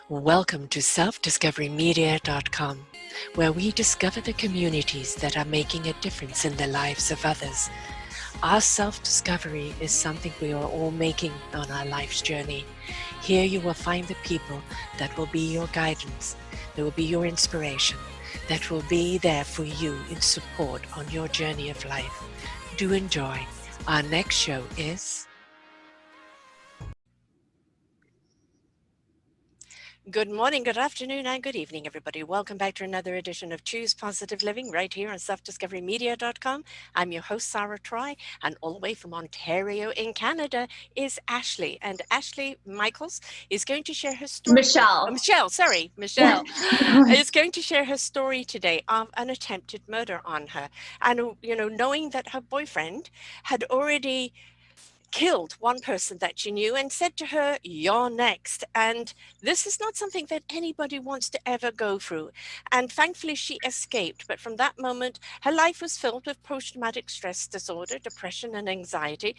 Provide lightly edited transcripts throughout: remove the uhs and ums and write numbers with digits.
Welcome to selfdiscoverymedia.com, where we discover the communities that are making a difference in the lives of others. Our self-discovery is something we are all making on our life's journey. Here you will find the people that will be your guidance, that will be your inspiration, that will be there for you in support on your journey of life. Do enjoy. Our next show is... Good morning, good afternoon, and good evening, everybody. Welcome back to another edition of Choose Positive Living right here on selfdiscoverymedia.com. I'm your host, Sarah Troy, and all the way from Ontario in Canada is Ashley. And Ashley Michaels is going to share her story. Michelle. Michelle is going to share her story today of an attempted murder on her. And, knowing that her boyfriend had already killed one person that she knew and said to her, "You're next." And this is not something that anybody wants to ever go through. And thankfully she escaped. But from that moment, her life was filled with post-traumatic stress disorder, depression, and anxiety.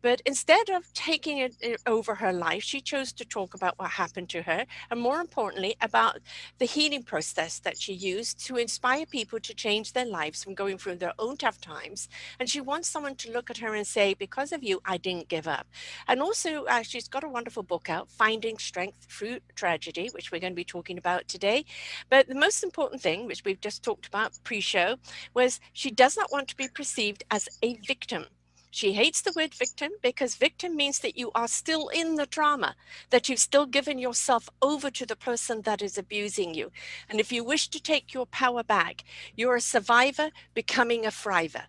But instead of taking it over her life, she chose to talk about what happened to her, and more importantly, about the healing process that she used to inspire people to change their lives from going through their own tough times. And she wants someone to look at her and say, "Because of you, I didn't give up." And also, she's got a wonderful book out, Finding Strength Through Tragedy, which we're going to be talking about today. But the most important thing, which we've just talked about pre-show, was she does not want to be perceived as a victim. She hates the word victim because victim means that you are still in the trauma, that you've still given yourself over to the person that is abusing you. And if you wish to take your power back, you're a survivor becoming a thriver.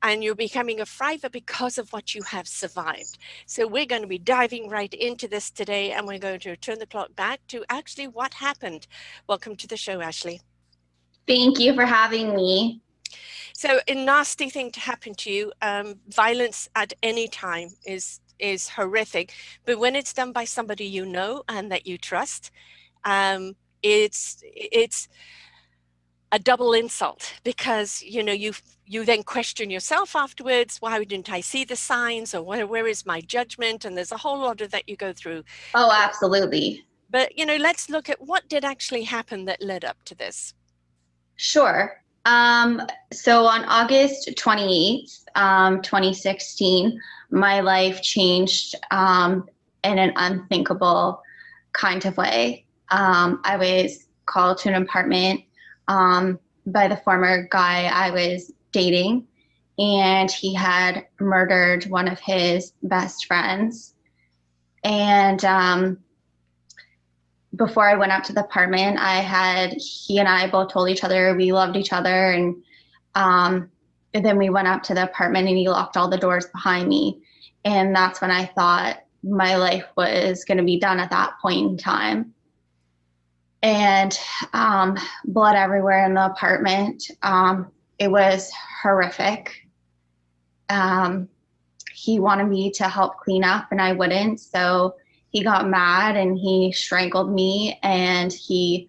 And you're becoming a thriver because of what you have survived. So we're going to be diving right into this today, and we're going to turn the clock back to actually what happened. Welcome to the show, Ashley. Thank you for having me. So a nasty thing to happen to you, violence at any time is horrific, but when it's done by somebody you know and that you trust, it's a double insult, because you then question yourself afterwards. Why didn't I see the signs? Or where is my judgment? And there's a whole lot of that you go through. Oh, absolutely. But let's look at what did actually happen that led up to this. Sure. So on August 28th, 2016, my life changed in an unthinkable kind of way. I was called to an apartment by the former guy I was dating, and he had murdered one of his best friends. And before I went up to the apartment, he and I both told each other we loved each other. And then we went up to the apartment and he locked all the doors behind me. And that's when I thought my life was going to be done at that point in time. And blood everywhere in the apartment. It was horrific. He wanted me to help clean up and I wouldn't. So he got mad and he strangled me, and he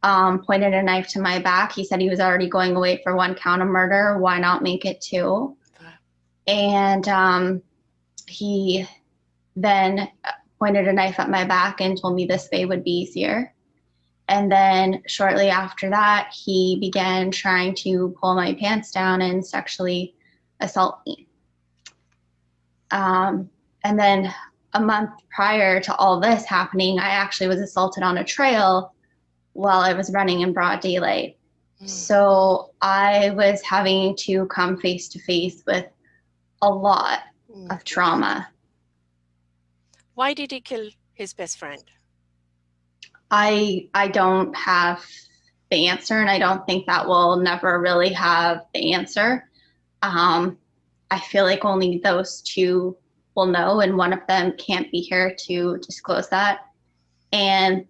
pointed a knife to my back. He said he was already going away for one count of murder. Why not make it two? And he then pointed a knife at my back and told me this way would be easier. And then shortly after that, he began trying to pull my pants down and sexually assault me. And then a month prior to all this happening, I actually was assaulted on a trail while I was running in broad daylight. So I was having to come face to face with a lot of trauma. Why did he kill his best friend? I don't have the answer, and I don't think that we'll never really have the answer. I feel like only those two will know, and one of them can't be here to disclose that. And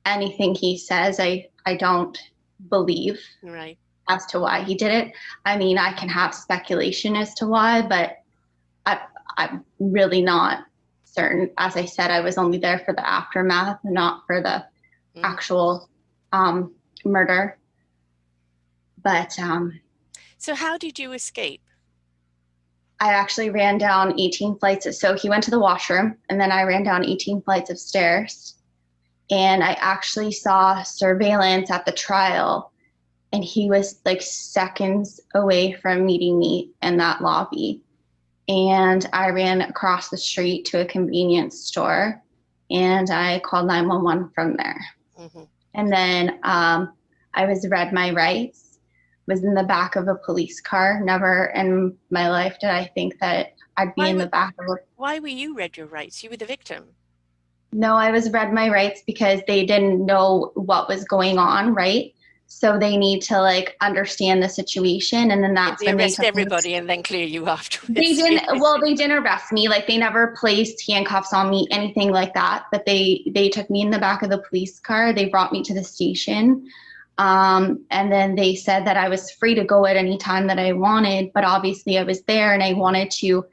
anything he says, I don't believe right as to why he did it. I mean, I can have speculation as to why, but I'm really not certain. As I said, I was only there for the aftermath, not for the actual murder. But so how did you escape? I actually ran down 18 flights. So he went to the washroom, and then I ran down 18 flights of stairs. And I actually saw surveillance at the trial, and he was like seconds away from meeting me in that lobby. And I ran across the street to a convenience store, and I called 911 from there. Mm-hmm. And then I was read my rights, was in the back of a police car. Never in my life did I think that I'd be in the back of a... Why were you read your rights? You were the victim. No, I was read my rights because they didn't know what was going on, right? So they need to like understand the situation, and then that's They when they arrest took me. everybody and then clear you They afterwards. didn't. Well, they didn't arrest me. Like they never placed handcuffs on me, anything like that. But they took me in the back of the police car. They brought me to the station, and then they said that I was free to go at any time that I wanted. But obviously, I was there, and I wanted to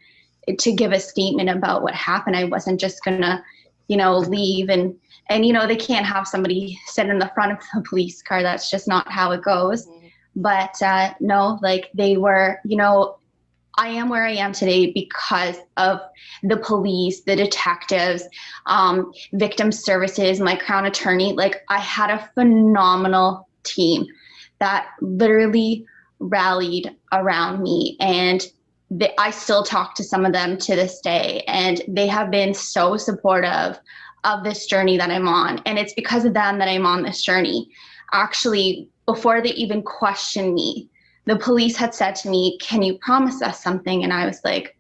give a statement about what happened. I wasn't just gonna, leave and they can't have somebody sit in the front of the police car. That's just not how it goes. Mm-hmm. But no, like they were, I am where I am today because of the police, the detectives, victim services, my crown attorney. Like I had a phenomenal team that literally rallied around me, and I still talk to some of them to this day, and they have been so supportive of this journey that I'm on. And it's because of them that I'm on this journey. Actually, before they even questioned me, the police had said to me, "Can you promise us something?" And I was like,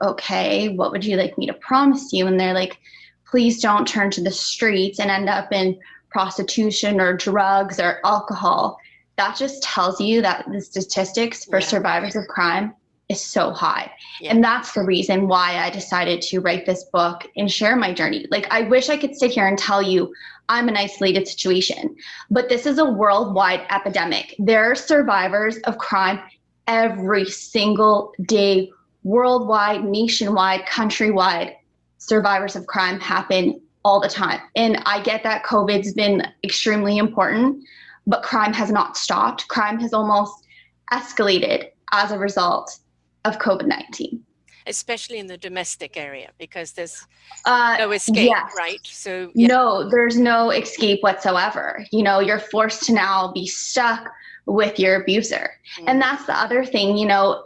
"Okay, what would you like me to promise you?" And they're like, "Please don't turn to the streets and end up in prostitution or drugs or alcohol." That just tells you that the statistics for survivors of crime is so high. Yeah. And that's the reason why I decided to write this book and share my journey. Like, I wish I could sit here and tell you I'm an isolated situation, but this is a worldwide epidemic. There are survivors of crime every single day, worldwide, nationwide, countrywide. Survivors of crime happen all the time. And I get that COVID's been extremely important, but crime has not stopped. Crime has almost escalated as a result of COVID-19. Especially in the domestic area, because there's no escape, yes. Right? So no, there's no escape whatsoever. You're forced to now be stuck with your abuser. Mm-hmm. And that's the other thing,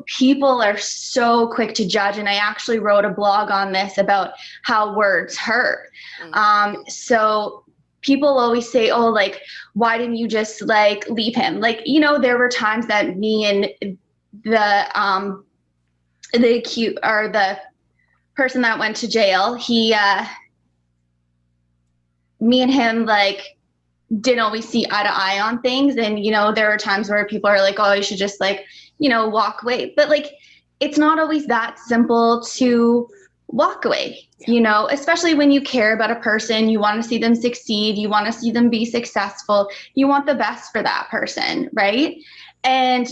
people are so quick to judge. And I actually wrote a blog on this about how words hurt. Mm-hmm. So people always say, "Oh, like, why didn't you just like leave him?" Like, there were times that me and the acute or the person that went to jail, me and him like didn't always see eye to eye on things. And, there are times where people are like, "Oh, you should just like, walk away." But like, it's not always that simple to walk away, especially when you care about a person, you want to see them succeed, you want to see them be successful, you want the best for that person, right? And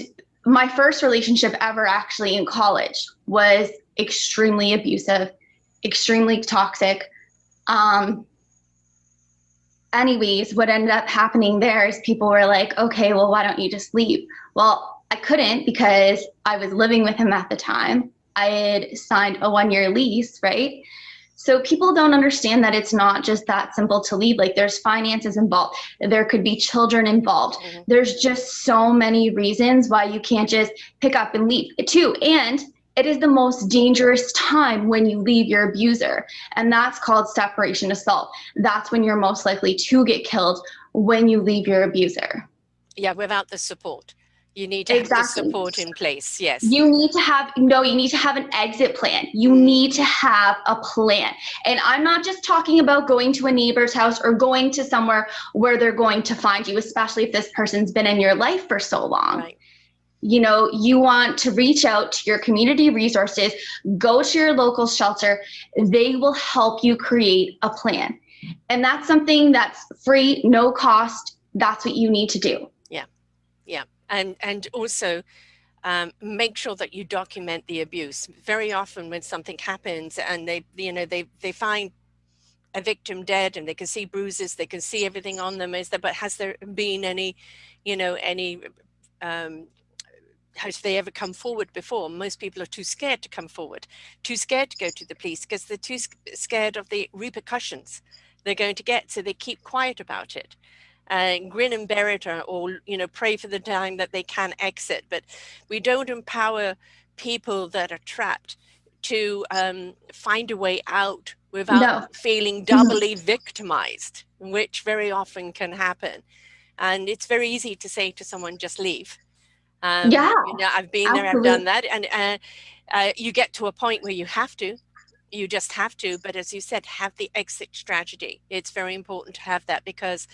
my first relationship ever actually in college was extremely abusive, extremely toxic. Anyways, what ended up happening there is people were like, "Okay, well, why don't you just leave?" Well, I couldn't because I was living with him at the time. I had signed a 1-year lease, right? So people don't understand that it's not just that simple to leave. Like, there's finances involved. There could be children involved. Mm-hmm. There's just so many reasons why you can't just pick up and leave too. And it is the most dangerous time when you leave your abuser. And that's called separation assault. That's when you're most likely to get killed, when you leave your abuser. Yeah, without the support. You need to have the support in place. Yes. You need to have an exit plan. You need to have a plan. And I'm not just talking about going to a neighbor's house or going to somewhere where they're going to find you, especially if this person's been in your life for so long. Right. You want to reach out to your community resources, go to your local shelter. They will help you create a plan. And that's something that's free, no cost. That's what you need to do. Yeah. Yeah. And also make sure that you document the abuse. Very often when something happens and they find a victim dead and they can see bruises, they can see everything on them, but has there been any has they ever come forward before? Most people are too scared to come forward, too scared to go to the police because they're too scared of the repercussions they're going to get. So they keep quiet about it. Grin and bear it, or pray for the time that they can exit. But we don't empower people that are trapped to find a way out without No. feeling Mhm. doubly victimized, which very often can happen. And it's very easy to say to someone, just leave. Yeah, I've been there, I've done absolutely. that. And you get to a point where you just have to. But as you said, have the exit strategy. It's very important to have that, because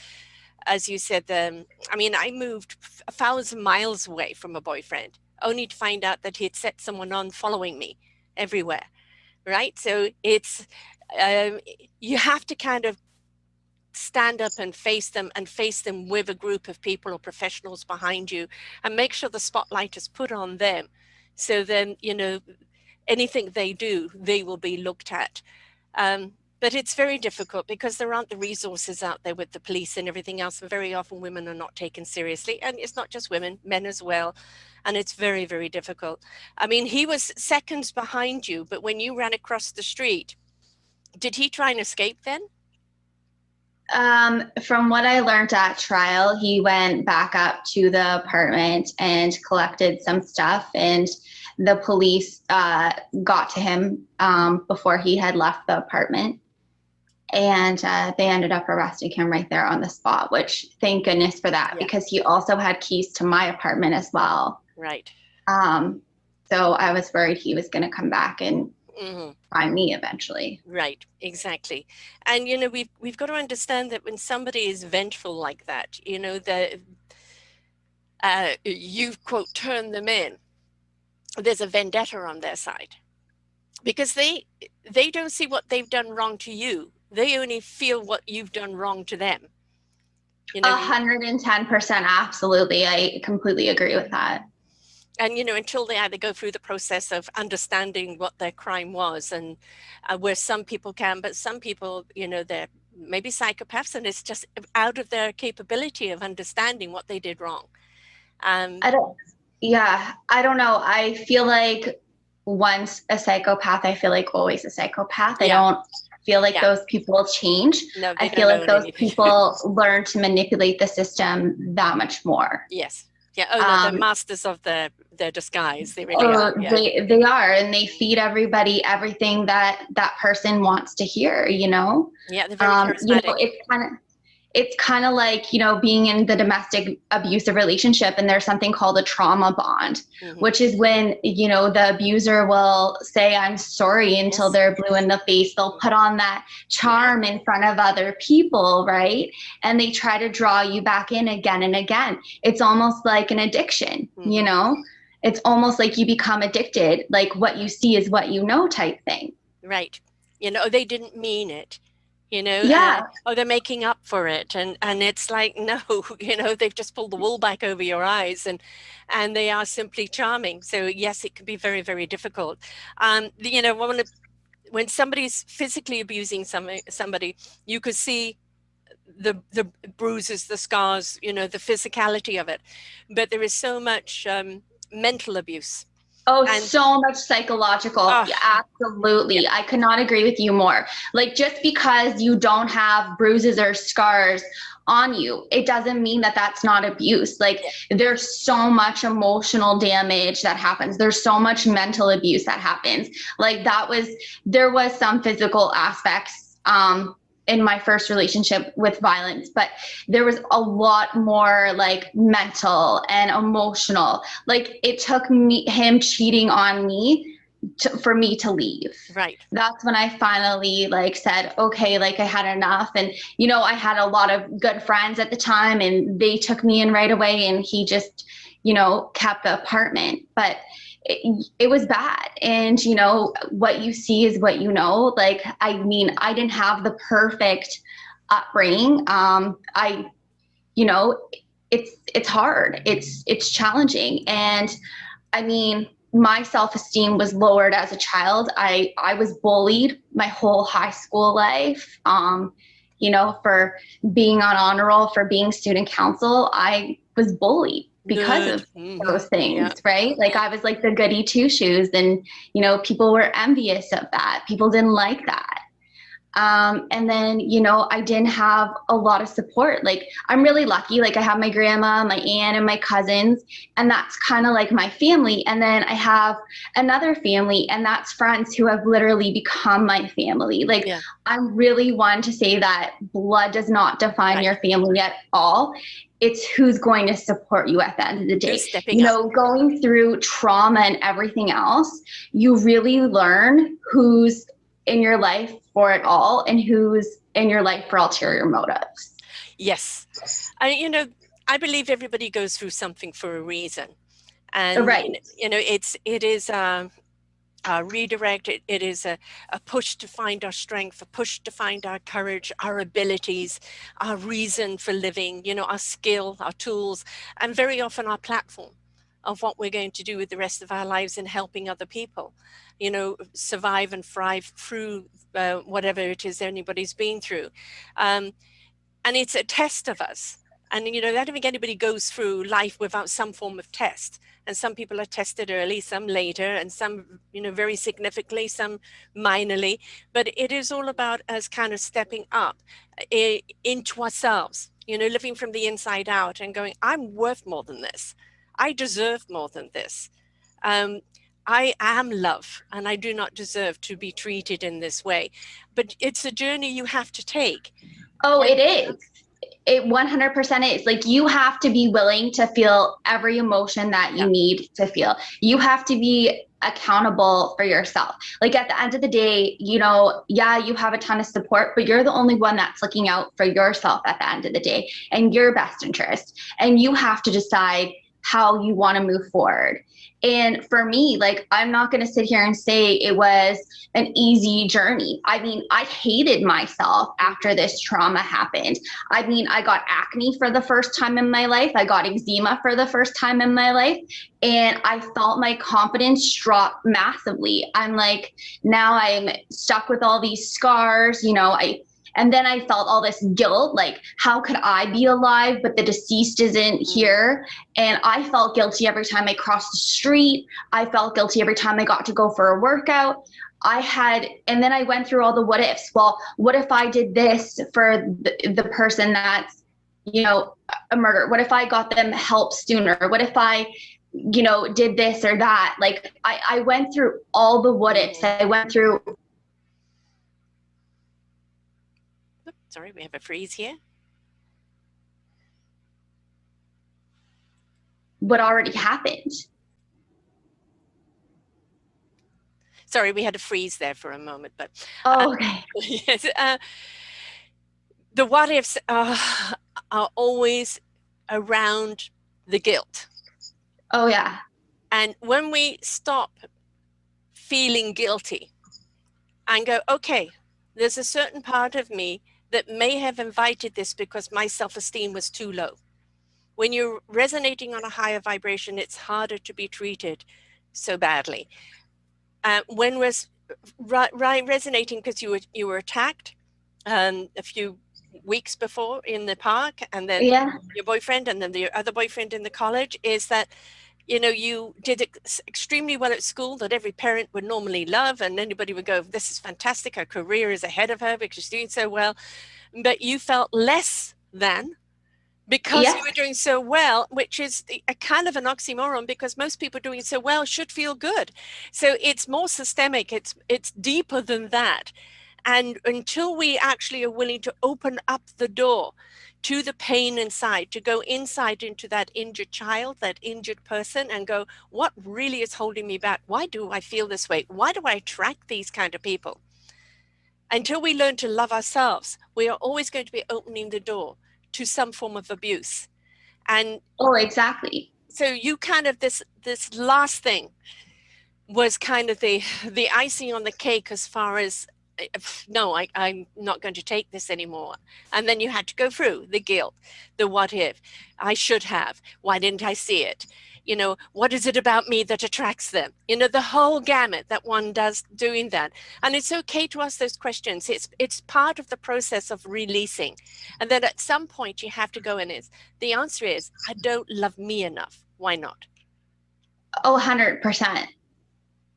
as you said, I moved 1,000 miles away from a boyfriend, only to find out that he had set someone on following me everywhere. Right. So it's, um, you have to kind of stand up and face them with a group of people or professionals behind you, and make sure the spotlight is put on them. So then, anything they do, they will be looked at. But it's very difficult because there aren't the resources out there with the police and everything else. And very often women are not taken seriously. And it's not just women, men as well. And it's very, very difficult. I mean, he was seconds behind you, but when you ran across the street, did he try and escape then? From what I learned at trial, he went back up to the apartment and collected some stuff, and the police got to him before he had left the apartment. And they ended up arresting him right there on the spot, which thank goodness for that, Yeah, because he also had keys to my apartment as well. right. Um, so I was worried he was going to come back and Hmm. find me eventually. Right, exactly. And we've got to understand that when somebody is vengeful like that, the you quote turn them in, there's a vendetta on their side, because they don't see what they've done wrong to you. They only feel what you've done wrong to them. You know, 110%, absolutely. I completely agree with that. and until they either go through the process of understanding what their crime was, and where some people can, but some people, they're maybe psychopaths, and it's just out of their capability of understanding what they did wrong. um I don't, yeah, I don't know. I feel like once a psychopath, I feel like always a psychopath. I yeah, don't feel like yeah, those people change. no, I they feel don't like own those anything. people learn to manipulate the system that much more. Yes, yeah, oh no, they're Um, masters of their disguise, they really are. Yeah, they are, and they feed everybody everything that that person wants to hear. yeah, they're very charismatic. It's kind of like, being in the domestic abusive relationship, and there's something called a trauma bond, Hmm. which is when, the abuser will say, I'm sorry, until Yes. they're blue in the face. They'll put on that Yeah. charm in front of other people, right? And they try to draw you back in again and again. It's almost like an addiction, Hmm. It's almost like you become addicted, like what you see is what you know type thing. Right. They didn't mean it, Yeah. oh, they're making up for it. And it's like, no, they've just pulled the wool back over your eyes, and they are simply charming. So yes, it can be very, very difficult. When somebody's physically abusing somebody, you could see the bruises, the scars, the physicality of it. But there is so much mental abuse. Oh, And so much psychological. oh, Yeah, yeah, absolutely. I could not agree with you more. Like, just because you don't have bruises or scars on you, it doesn't mean that that's not abuse. Like, yeah, there's so much emotional damage that happens. There's so much mental abuse that happens. Like, there was some physical aspects in my first relationship with violence, but there was a lot more like mental and emotional. Like, it took him cheating on me for me to leave. right. That's when I finally like said, okay, like I had enough. And I had a lot of good friends at the time, and they took me in right away, and he just kept the apartment. But it was bad. And what you see is what like, I mean, I didn't have the perfect upbringing. I you know it's hard, it's challenging. And I mean, my self-esteem was lowered as a child. I was bullied my whole high school life, for being on honor roll, for being student council. I was bullied because Good. of Hmm. those Yeah. things, right? Like, Hmm. I was like the goody two shoes, and people were envious of that. People didn't like that. And then, I didn't have a lot of support. Like, I'm really lucky. Like, I have my grandma, my aunt, and my cousins, and that's kind of like my family. And then I have another family, and that's friends who have literally become my family. Like, Yeah. I'm really one to say that blood does not define Right. your family at all. It's who's going to support you at the end of the day. Who's stepping up? Going through trauma and everything else, you really learn who's in your life for it all and who's in your life for ulterior motives. Yes. I believe everybody goes through something for a reason. And, Right. it is a redirect. It is a push to find our strength, a push to find our courage, our abilities, our reason for living, our skill, our tools, and very often our platform of what we're going to do with the rest of our lives in helping other people, survive and thrive through whatever it is anybody's been through. Um, and it's a test of us. And I don't think anybody goes through life without some form of test. And some people are tested early, some later, and some very significantly, some minorly. But it is all about us kind of stepping up into ourselves, living from the inside out and going, I'm worth more than this, I deserve more than this. um, I am love, and I do not deserve to be treated in this way. But it's a journey you have to take. Oh, And it is. It 100% is. Like, you have to be willing to feel every emotion that yeah. you need to feel. You have to be accountable for yourself. Like, at the end of the day, yeah, you have a ton of support, but you're the only one that's looking out for yourself at the end of the day and your best interest. And you have to decide how you want to move forward. And for me, like, I'm not going to sit here and say it was an easy journey. I mean, I hated myself after this trauma happened. I mean, I got acne for the first time in my life. I got eczema for the first time in my life. And I felt my confidence drop massively. I'm like, now I'm stuck with all these scars. And then I felt all this guilt, like, how could I be alive, but the deceased isn't Mm. here? And I felt guilty every time I crossed the street. I felt guilty every time I got to go for a workout. And then I went through all the what ifs. Well, what if I did this for the person that's, a murder? What if I got them help sooner? What if I, did this or that? Like, I went through all the what ifs. I went through Sorry, we have a freeze here. what already happened. Sorry, we had a freeze there for a moment, but Oh, okay. yes, the what ifs are always around the guilt. Oh, yeah. And when we stop feeling guilty and go, okay, there's a certain part of me that may have invited this because my self-esteem was too low. When you're resonating on a higher vibration, it's harder to be treated so badly. When was resonating because you were attacked a few weeks before in the park, and then Yeah. your boyfriend, and then the other boyfriend in the college, is that you did extremely well at school that every parent would normally love, and anybody would go, this is fantastic, her career is ahead of her because she's doing so well. But you felt less than because you Yes. were doing so well, which is a kind of an oxymoron, because most people doing so well should feel good. So it's more systemic, it's deeper than that. And until we actually are willing to open up the door to the pain inside, to go inside into that injured child, that injured person, and go, what really is holding me back? Why do I feel this way? Why do I attract these kind of people? Until we learn to love ourselves, we are always going to be opening the door to some form of abuse. And Oh, exactly. so you kind of, this last thing was kind of the icing on the cake, as far as, no, I'm not going to take this anymore. And then you had to go through the guilt, the what if, I should have, why didn't I see it? What is it about me that attracts them? The whole gamut that one does doing that. And it's okay to ask those questions. It's part of the process of releasing. And then at some point you have to go in, the answer is, I don't love me enough. Why not? Oh, 100%.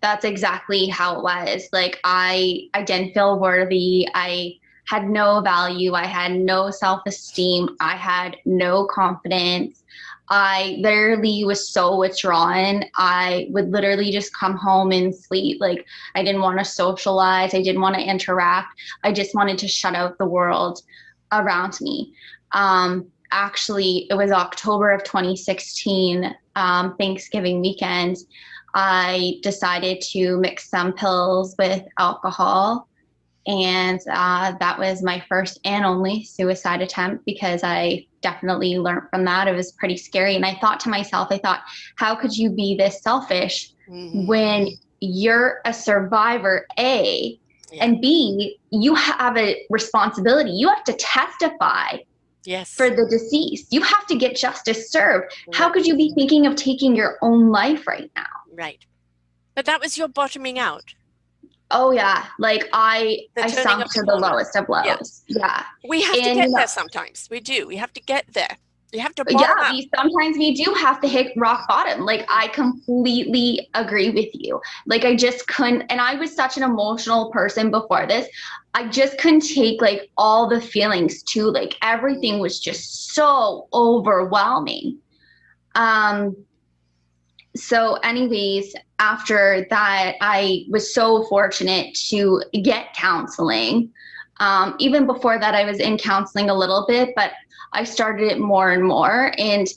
That's exactly how it was. Like I didn't feel worthy. I had no value. I had no self-esteem. I had no confidence. I literally was so withdrawn. I would literally just come home and sleep. Like I didn't want to socialize. I didn't want to interact. I just wanted to shut out the world around me. Actually, it was October of 2016, Thanksgiving weekend. I decided to mix some pills with alcohol. And that was my first and only suicide attempt because I definitely learned from that. It was pretty scary. And I thought to myself, how could you be this selfish when you're a survivor, A, Yeah. and B, you have a responsibility. You have to testify Yes. for the deceased. You have to get justice served. How Right. could you be thinking of taking your own life right now? Right. But that was your bottoming out. Oh yeah, like I The turning sunk of to the the corner. lowest of Yeah. lows. Yeah. We have to And get there sometimes. We do. We have to get there. You have to yeah, bottom out. we do have to hit rock bottom. Like I completely agree with you. Like I just couldn't, and I was such an emotional person before this. I just couldn't take like all the feelings too. Like everything was just so overwhelming. Um so anyways, after that, I was so fortunate to get counseling. Even before that, I was in counseling a little bit, but I started it more and more. And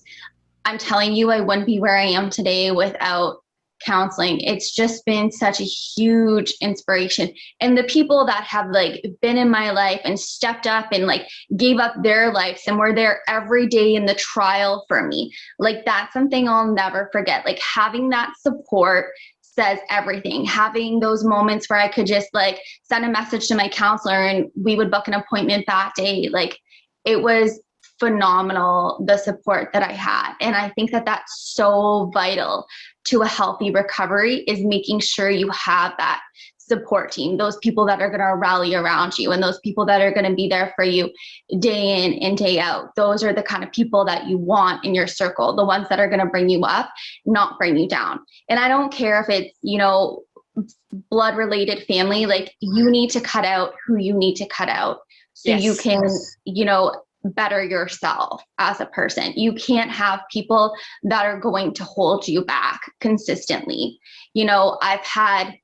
I'm telling you, I wouldn't be where I am today without counseling. It's just been such a huge inspiration. And the people that have like been in my life and stepped up and like gave up their lives and were there every day in the trial for me, like that's something I'll never forget. Like having that support says everything. Having those moments where I could just like send a message to my counselor and we would book an appointment that day. Like it was phenomenal, the support that I had. And I think that that's so vital to a healthy recovery, is making sure you have that support team, those people that are going to rally around you and those people that are going to be there for you day in and day out. Those are the kind of people that you want in your circle, the ones that are going to bring you up, not bring you down. And I don't care if it's, blood related family, like you need to cut out who you need to cut out so Yes. you can, better yourself as a person. You can't have people that are going to hold you back consistently. I've had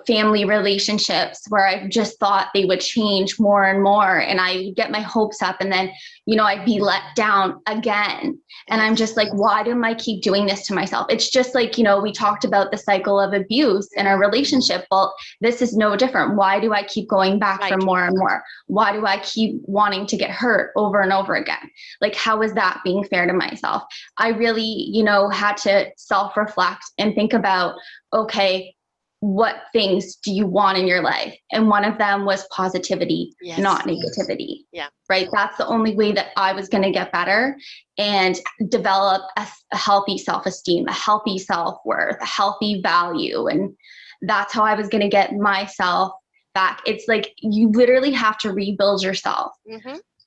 family relationships where I just thought they would change more and more, and I get my hopes up, and then I'd be let down again, and I'm just like, why do I keep doing this to myself? It's just like, we talked about the cycle of abuse in a relationship. Well, this is no different. Why do I keep going back for more and more? Why do I keep wanting to get hurt over and over again? Like, how is that being fair to myself? I really had to self-reflect and think about, okay, what things do you want in your life? And one of them was positivity, not negativity. Yeah. Right. That's the only way that I was going to get better and develop a healthy self-esteem, a healthy self-worth, a healthy value. And that's how I was going to get myself back. It's like you literally have to rebuild yourself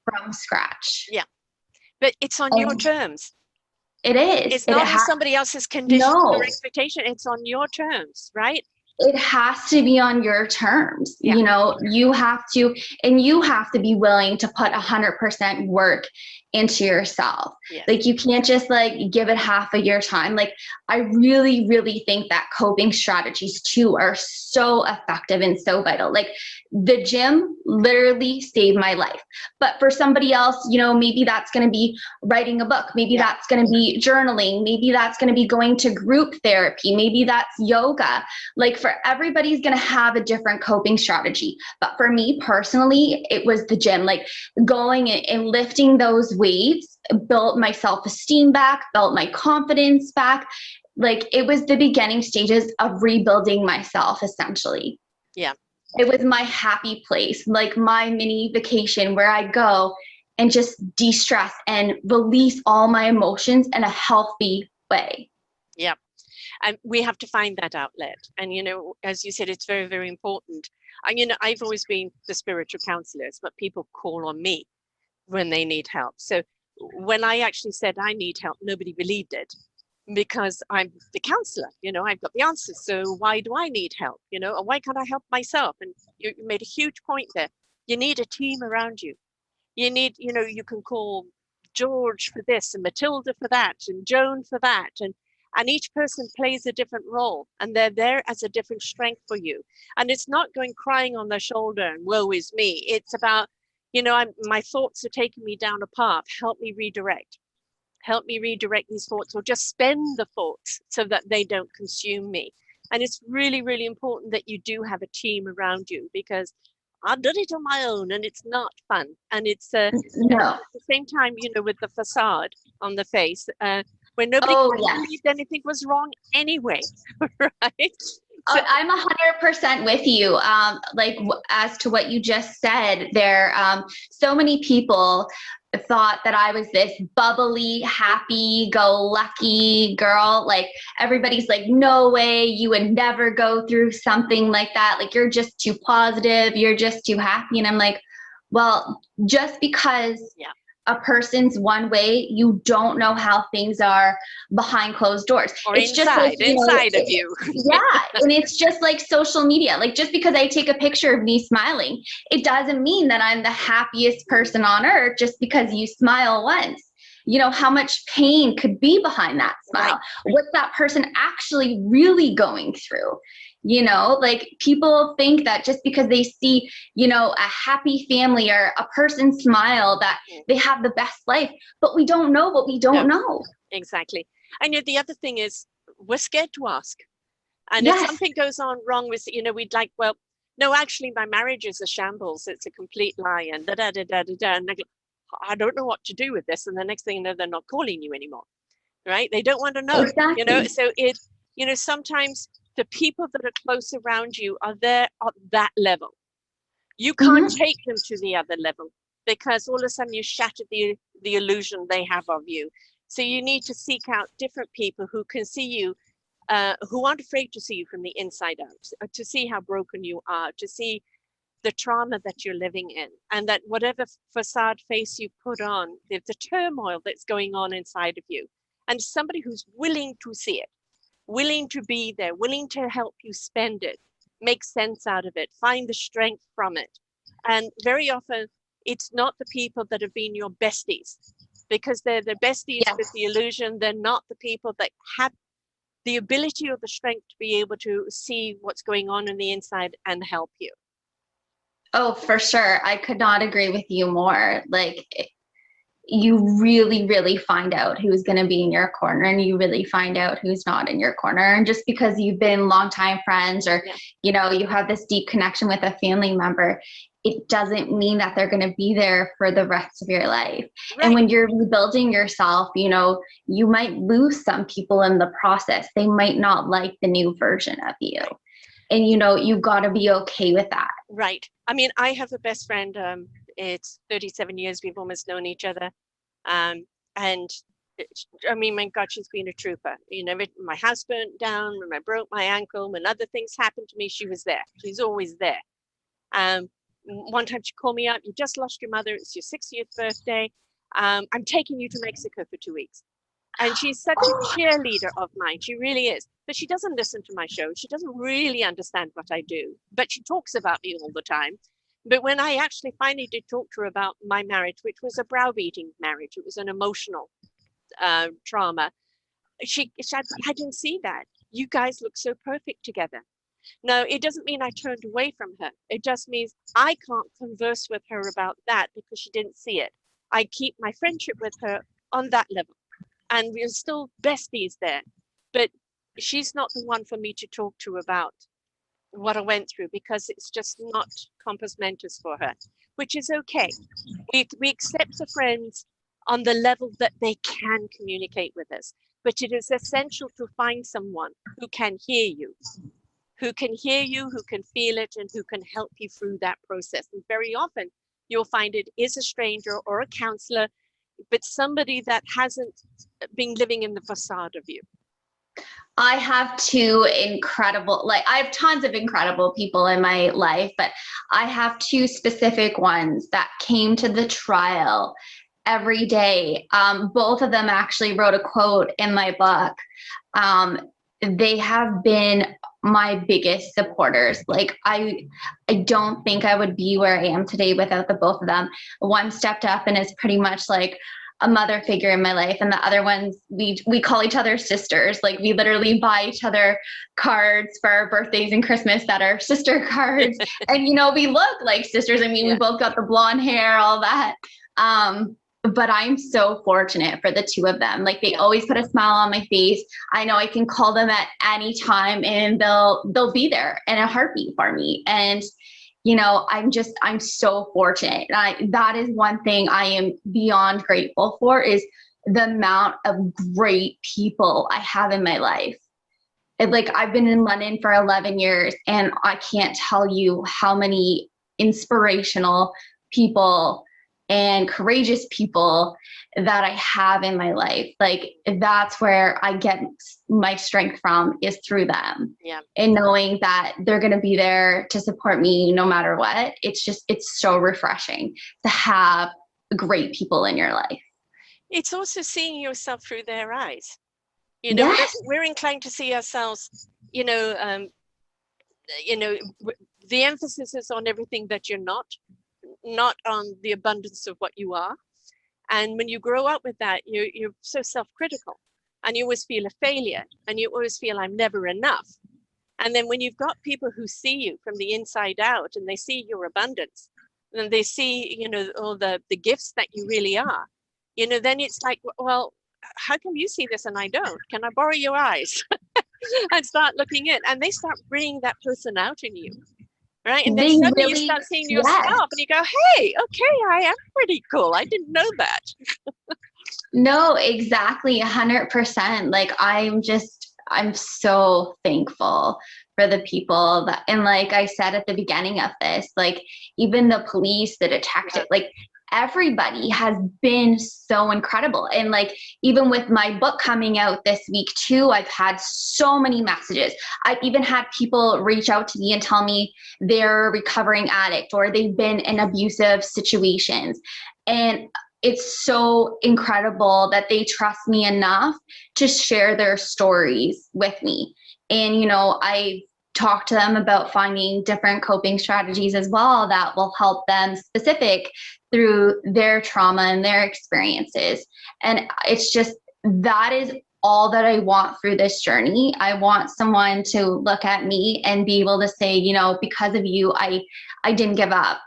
from scratch. Yeah. But it's on your terms. It is. It's not on somebody else's condition or expectation. It's on your terms, right? It has to be on your terms. Yeah. You have to, and you have to be willing to put 100% work into yourself. Yes. Like you can't just like give it half of your time. Like I really, really think that coping strategies too are so effective and so vital. Like the gym literally saved my life. But for somebody else, maybe that's going to be writing a book. Maybe that's going to be journaling. Maybe that's going to be going to group therapy. Maybe that's yoga. Like for everybody's going to have a different coping strategy. But for me personally, it was the gym, like going and lifting those weights, built my self-esteem back, built my confidence back. Like it was the beginning stages of rebuilding myself, essentially. Yeah. It was my happy place, like my mini vacation where I go and just de-stress and release all my emotions in a healthy way. Yeah. And we have to find that outlet. And, as you said, it's very, very important. And, I've always been the spiritual counselors, but people call on me when they need help. So when I actually said I need help, nobody believed it. because I'm the counselor, I've got the answers. So why do I need help, or why can't I help myself? And you made a huge point there. You need a team around you. You need, you can call George for this and Matilda for that and Joan for that. And each person plays a different role and they're there as a different strength for you. And it's not going crying on their shoulder and woe is me. It's about, my thoughts are taking me down a path. Help me redirect these thoughts, or just spend the thoughts so that they don't consume me. And it's really, really important that you do have a team around you, because I've done it on my own and it's not fun. And it's and No. at the same time, with the facade on the face, where nobody Oh, quite yes. believed anything was wrong anyway, right? So, I'm 100% with you. As to what you just said, there, so many people thought that I was this bubbly, happy, go lucky girl. Like everybody's like, no way, you would never go through something like that. Like you're just too positive, you're just too happy. And I'm like, well, just because yeah, a person's one way, you don't know how things are behind closed doors. or It's just like, inside of you. yeah. And it's just like social media. Like just because I take a picture of me smiling, it doesn't mean that I'm the happiest person on earth just because you smile once. How much pain could be behind that smile? Right. What's that person actually really going through? Like people think that just because they see, a happy family or a person smile, that they have the best life, but we don't know what we don't know. Exactly. And the other thing is, we're scared to ask. And if Yes. something goes on wrong with, we'd like, well, no, actually my marriage is a shambles. It's a complete lie. And da da da da da da. And I don't know what to do with this. And the next thing you know, they're not calling you anymore. Right? They don't want to know. Exactly. So sometimes the people that are close around you are there at that level. You can't take them to the other level, because all of a sudden you shatter the illusion they have of you. So you need to seek out different people who can see you, who aren't afraid to see you from the inside out, to see how broken you are, to see the trauma that you're living in, and that whatever facade face you put on, the turmoil that's going on inside of you, and somebody who's willing to see it, willing to be there, willing to help you spend it, make sense out of it, find the strength from it. And very often it's not the people that have been your besties, because they're the besties with the illusion. They're not the people that have the ability or the strength to be able to see what's going on the inside and help you. Oh, for sure. I could not agree with you more. Like, you really, really find out who's going to be in your corner, and you really find out who's not in your corner. And just because you've been longtime friends, or, you have this deep connection with a family member, it doesn't mean that they're going to be there for the rest of your life. Right. And when you're rebuilding yourself, you might lose some people in the process. They might not like the new version of you. And, you've got to be okay with that. Right. I mean, I have a best friend. It's 37 years. We've almost known each other. And I mean, my God, she's been a trooper. My house burnt down, when I broke my ankle, when other things happened to me, she was there. She's always there. One time she called me up, you just lost your mother. It's your 60th birthday. I'm taking you to Mexico for 2 weeks. And she's such a cheerleader of mine. She really is. But she doesn't listen to my show. She doesn't really understand what I do. But she talks about me all the time. But when I actually finally did talk to her about my marriage, which was a browbeating marriage, it was an emotional trauma, she said, I didn't see that. You guys look so perfect together. No, it doesn't mean I turned away from her. It just means I can't converse with her about that because she didn't see it. I keep my friendship with her on that level. And we're still besties there. But she's not the one for me to talk to about what I went through, because it's just not compos mentis for her, which is okay. We accept the friends on the level that they can communicate with us. But it is essential to find someone who can hear you, who can feel it, and who can help you through that process. And very often you'll find it is a stranger or a counselor, but somebody that hasn't been living in the facade of you. I have I have tons of incredible people in my life, but I have two specific ones that came to the trial every day. Both of them actually wrote a quote in my book. They have been my biggest supporters. Like I don't think I would be where I am today without the both of them. One stepped up and is pretty much like a mother figure in my life, and the other ones we call each other sisters. Like we literally buy each other cards for our birthdays and Christmas that are sister cards. And you know, we look like sisters. I mean, we both got the blonde hair, all that. But I'm so fortunate for the two of them. Like they always put a smile on my face. I know I can call them at any time and they'll be there in a heartbeat for me. And you know, I'm so fortunate. That is one thing I am beyond grateful for, is the amount of great people I have in my life. Like I've been in London for 11 years and I can't tell you how many inspirational people and courageous people that I have in my life. Like that's where I get my strength from, is through them. Yeah. And knowing that they're going to be there to support me no matter what. It's so refreshing to have great people in your life. It's also seeing yourself through their eyes. You know, Yes. we're inclined to see ourselves, the emphasis is on everything that you're not on the abundance of what you are. And when you grow up with that, you're so self-critical, and you always feel a failure, and you always feel I'm never enough. And then when you've got people who see you from the inside out, and they see your abundance, and they see, you know, all the gifts that you really are, you know, then it's like, well, how come you see this and I don't? Can I borrow your eyes? And start looking in, and they start bringing that person out in you. Right. And then They suddenly really, you start seeing yourself and you go, hey, okay, I am pretty cool. I didn't know that. No, exactly. 100%. Like I'm so thankful for the people that, and like I said at the beginning of this, like even the police, the detective, like everybody has been so incredible. And like, even with my book coming out this week too, I've had so many messages. I've even had people reach out to me and tell me they're a recovering addict or they've been in abusive situations. And it's so incredible that they trust me enough to share their stories with me. And, you know, I talk to them about finding different coping strategies as well that will help them specific through their trauma and their experiences. And it's just, that is all that I want through this journey. I want someone to look at me and be able to say, you know, because of you, I didn't give up.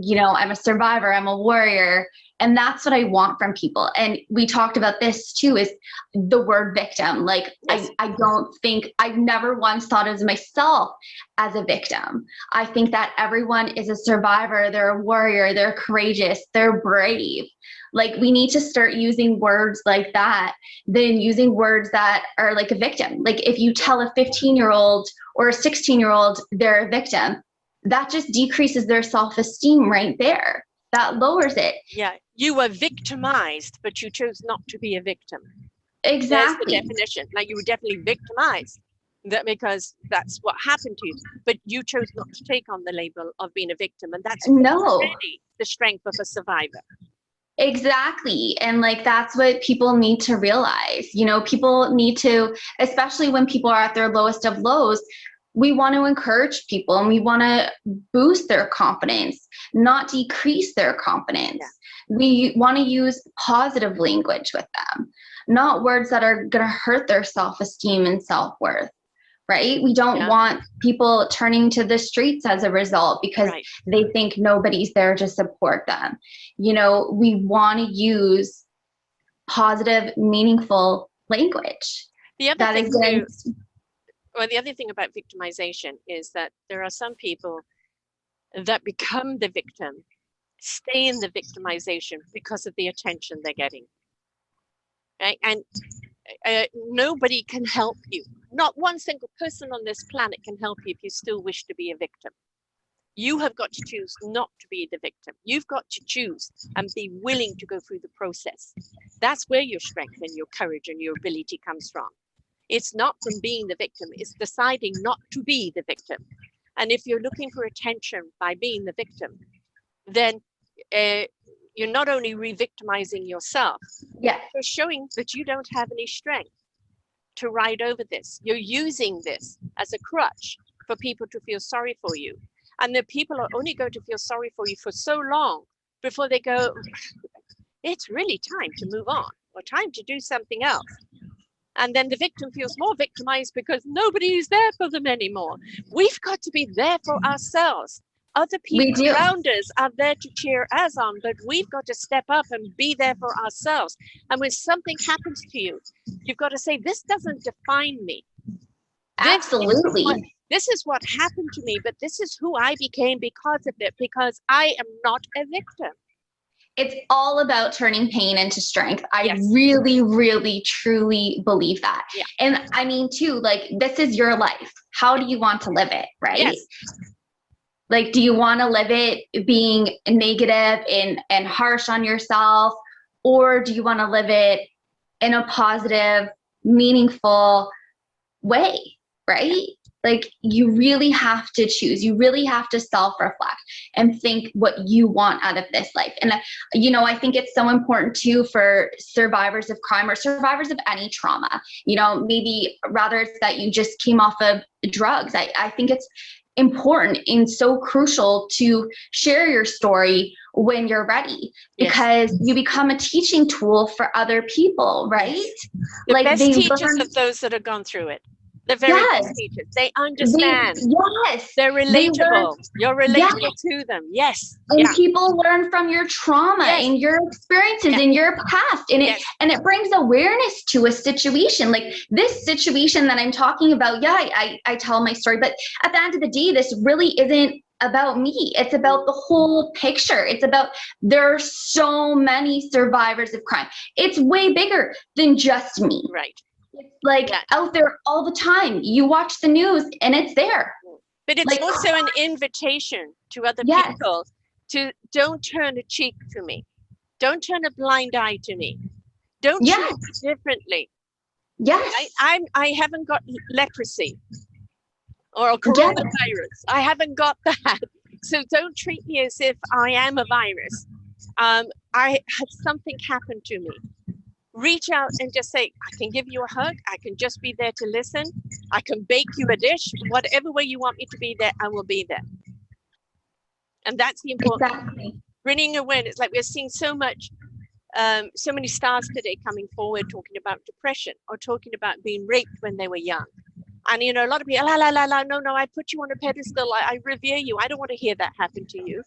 You know, I'm a survivor, I'm a warrior. And that's what I want from people. And we talked about this too, is the word victim. Like, yes. I don't think, I've never once thought of myself as a victim. I think that everyone is a survivor. They're a warrior. They're courageous. They're brave. Like, we need to start using words like that than using words that are like a victim. Like, if you tell a 15-year-old or a 16-year-old they're a victim, that just decreases their self-esteem right there. That lowers it. Yeah, you were victimized, but you chose not to be a victim. Exactly. There's the definition. Like, you were definitely victimized, that because that's what happened to you, but you chose not to take on the label of being a victim, and that's really the strength of a survivor. Exactly. And like, that's what people need to realize. You know, people need to, especially when people are at their lowest of lows, we want to encourage people and we want to boost their confidence, not decrease their confidence. Yeah. We want to use positive language with them, not words that are going to hurt their self-esteem and self-worth, right? We don't want people turning to the streets as a result because they think nobody's there to support them. You know, we want to use positive, meaningful language. The other thing too, well, the other thing about victimization is that there are some people that become the victim, stay in the victimization because of the attention they're getting. Right? And nobody can help you. Not one single person on this planet can help you if you still wish to be a victim. You have got to choose not to be the victim. You've got to choose and be willing to go through the process. That's where your strength and your courage and your ability comes from. It's not from being the victim, it's deciding not to be the victim. And if you're looking for attention by being the victim, then you're not only re-victimizing yourself, Yeah. you're showing that you don't have any strength to ride over this. You're using this as a crutch for people to feel sorry for you. And the people are only going to feel sorry for you for so long before they go, it's really time to move on or time to do something else. And then the victim feels more victimized because nobody is there for them anymore. We've got to be there for ourselves. Other people around us are there to cheer us on, but we've got to step up and be there for ourselves. And when something happens to you, you've got to say, this doesn't define me. Absolutely. This is what happened to me, but this is who I became because of it, because I am not a victim. It's all about turning pain into strength. I really, really, truly believe that. Yeah. And I mean, too, like, this is your life. How do you want to live it, right? Yes. Like, do you want to live it being negative and harsh on yourself? Or do you want to live it in a positive, meaningful way, right? Like, you really have to choose. You really have to self-reflect and think what you want out of this life. And, you know, I think it's so important too for survivors of crime or survivors of any trauma, you know, maybe rather it's that you just came off of drugs. I think it's important and so crucial to share your story when you're ready, because you become a teaching tool for other people, right? The like best they teachers learn, are those that have gone through it. The very best teachers. They understand. They're relatable. You're relatable to them. Yes. And people learn from your trauma and your experiences in your past. And it brings awareness to a situation. Like this situation that I'm talking about, I tell my story, but at the end of the day, this really isn't about me. It's about the whole picture. It's about, there are so many survivors of crime. It's way bigger than just me. Right. It's like out there all the time. You watch the news and it's there. But it's also an invitation to other people to don't turn a cheek to me. Don't turn a blind eye to me. Don't treat me differently. Yes. I haven't got leprosy or a coronavirus. I haven't got that. So don't treat me as if I am a virus. I had something happen to me. Reach out and just say, I can give you a hug. I can just be there to listen. I can bake you a dish. Whatever way you want me to be there, I will be there. And that's the important bringing awareness. Like we're seeing so much, so many stars today coming forward talking about depression or talking about being raped when they were young. And, you know, a lot of people, no, I put you on a pedestal. I revere you. I don't want to hear that happen to you.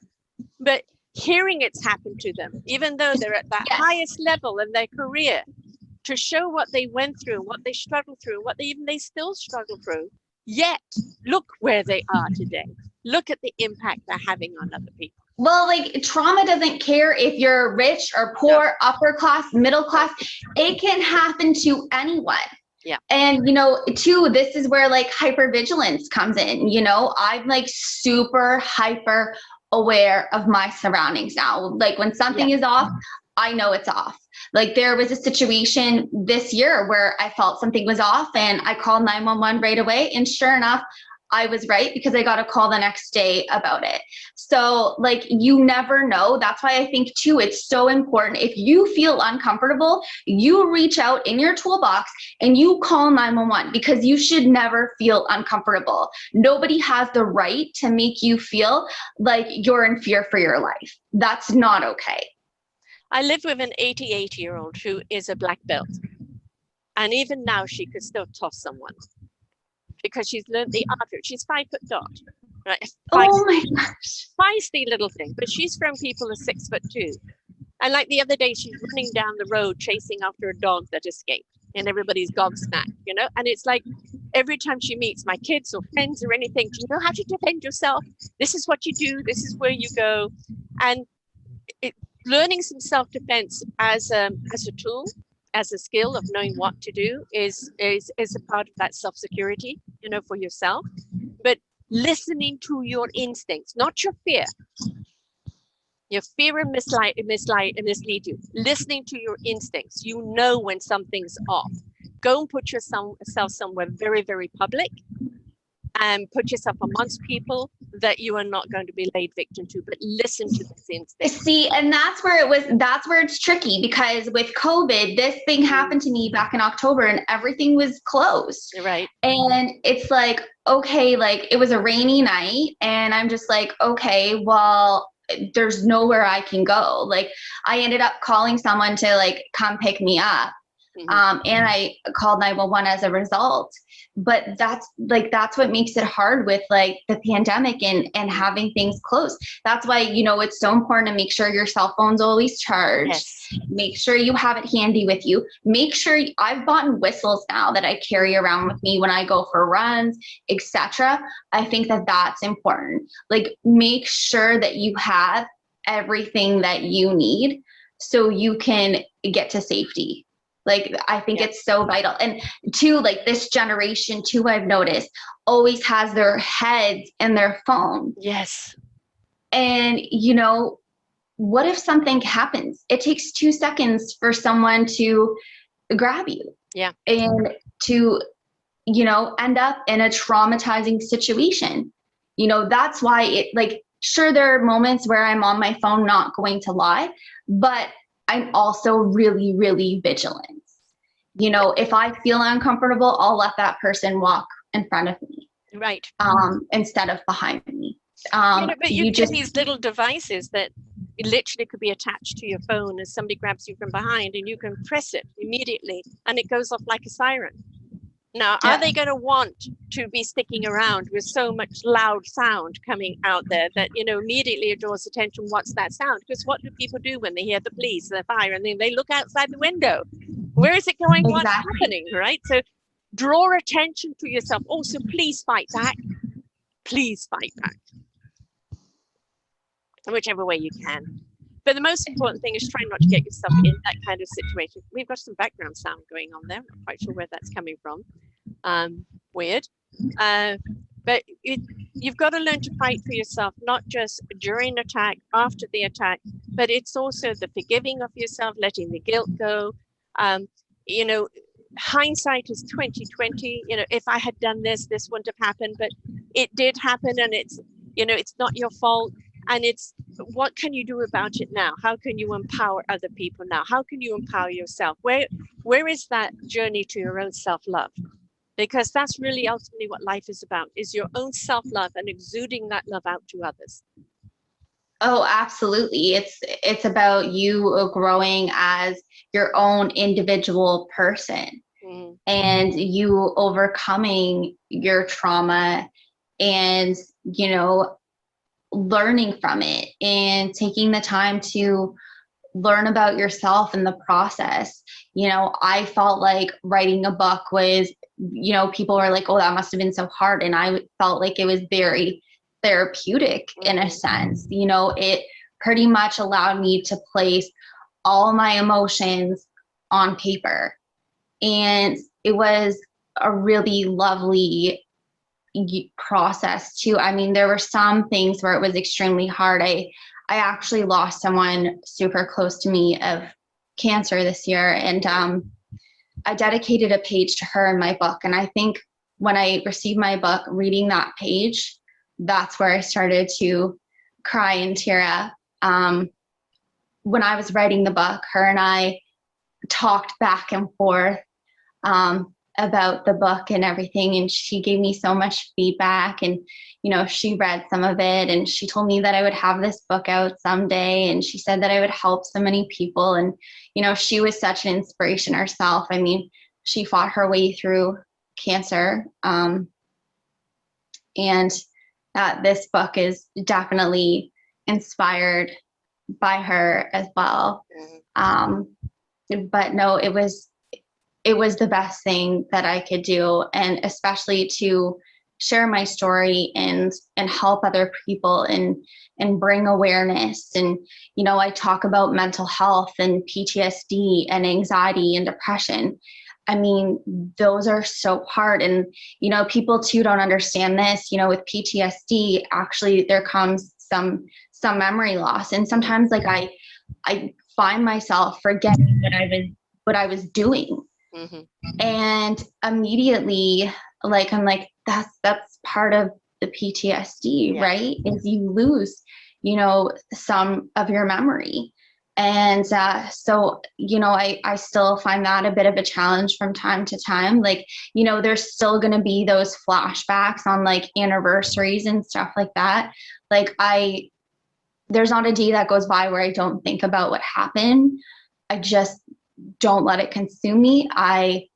But hearing it's happened to them, even though they're at that highest level in their career, to show what they went through, what they struggled through, what they still struggle through, yet look where they are today. Look at the impact they're having on other people. Well, like trauma doesn't care if you're rich or poor, upper class, middle class. It can happen to anyone. Yeah. And, you know, too, this is where like hypervigilance comes in. You know, I'm like super hyper aware of my surroundings now. Like when something is off, I know it's off. Like there was a situation this year where I felt something was off and I called 911 right away. And sure enough, I was right because I got a call the next day about it. So like, you never know. That's why I think too, it's so important. If you feel uncomfortable, you reach out in your toolbox and you call 911 because you should never feel uncomfortable. Nobody has the right to make you feel like you're in fear for your life. That's not okay. I live with an 88-year-old who is a black belt. And even now she could still toss someone. Because she's learned the art of it. She's 5 foot dot, right? Oh my gosh. Feisty little thing, but she's from people of 6'2". And like the other day, she's running down the road chasing after a dog that escaped, and everybody's gobsmacked, you know? And it's like every time she meets my kids or friends or anything, do you know how to defend yourself? This is what you do. This is where you go. And learning some self-defense as a tool, as a skill of knowing what to do is a part of that self-security, you know, for yourself. But listening to your instincts, not your fear. Your fear will mislead you. Listening to your instincts. You know when something's off. Go and put yourself somewhere very, very public and put yourself amongst people that you are not going to be laid victim to, but listen to those instincts. See, and that's where it's tricky, because with COVID, this thing happened to me back in October and everything was closed. Right. And it's like, okay, like it was a rainy night and I'm just like, okay, well, there's nowhere I can go. Like I ended up calling someone to like come pick me up. And I called 911 as a result. But that's what makes it hard with like the pandemic and having things closed. That's why, it's so important to make sure your cell phone's always charged. Yes. Make sure you have it handy with you. Make sure I've bought whistles now that I carry around with me when I go for runs, etc. I think that that's important. Like make sure that you have everything that you need so you can get to safety. Like, I think it's so vital. And two, like this generation too, I've noticed always has their heads in their phone. Yes. And, what if something happens? It takes 2 seconds for someone to grab you. Yeah. And to, end up in a traumatizing situation. That's why sure, there are moments where I'm on my phone, not going to lie, but I'm also really, really vigilant. If I feel uncomfortable, I'll let that person walk in front of me. Right. Instead of behind me. But you get these little devices that literally could be attached to your phone as somebody grabs you from behind and you can press it immediately and it goes off like a siren. Now, are they going to want to be sticking around with so much loud sound coming out there that, immediately it draws attention? What's that sound? Because what do people do when they hear the police, the fire, and then they look outside the window? Where is it going? Exactly. What's happening, right? So draw attention to yourself. Also, please fight back. Please fight back. In whichever way you can. But the most important thing is try not to get yourself in that kind of situation. We've got some background sound going on there. I'm not quite sure where that's coming from. Weird. But you've got to learn to fight for yourself, not just during attack, after the attack, but it's also the forgiving of yourself, letting the guilt go. Hindsight is 2020. If I had done this wouldn't have happened, but it did happen, and it's not your fault. And it's what can you do about it now? How can you empower other people now? How can you empower yourself? Where is that journey to your own self-love? Because that's really ultimately what life is about, is your own self-love and exuding that love out to others. Oh, absolutely. It's about you growing as your own individual person and you overcoming your trauma and, learning from it and taking the time to learn about yourself in the process. I felt like writing a book was, people were like, oh, that must have been so hard. And I felt like it was very therapeutic in a sense. It pretty much allowed me to place all my emotions on paper. And it was a really lovely process too. I mean, there were some things where it was extremely hard. I actually lost someone super close to me of cancer this year. And I dedicated a page to her in my book. And I think when I received my book, reading that page, that's where I started to cry and tear up. When I was writing the book, her and I talked back and forth about the book and everything. And she gave me so much feedback, and, she read some of it, and she told me that I would have this book out someday. And she said that I would help so many people. And, she was such an inspiration herself. I mean, she fought her way through cancer. And this book is definitely inspired by her as well. But no, it was the best thing that I could do, and especially to share my story and help other people and bring awareness. And, I talk about mental health and PTSD and anxiety and depression. I mean, those are so hard. And, people too don't understand this, with PTSD, actually there comes some memory loss. And sometimes I find myself forgetting what I was doing. And immediately Like, I'm like, that's part of the PTSD, Yeah. right? Is you lose, some of your memory. And so, I still find that a bit of a challenge from time to time. Like, there's still going to be those flashbacks on like anniversaries and stuff like that. Like, there's not a day that goes by where I don't think about what happened. I just don't let it consume me. I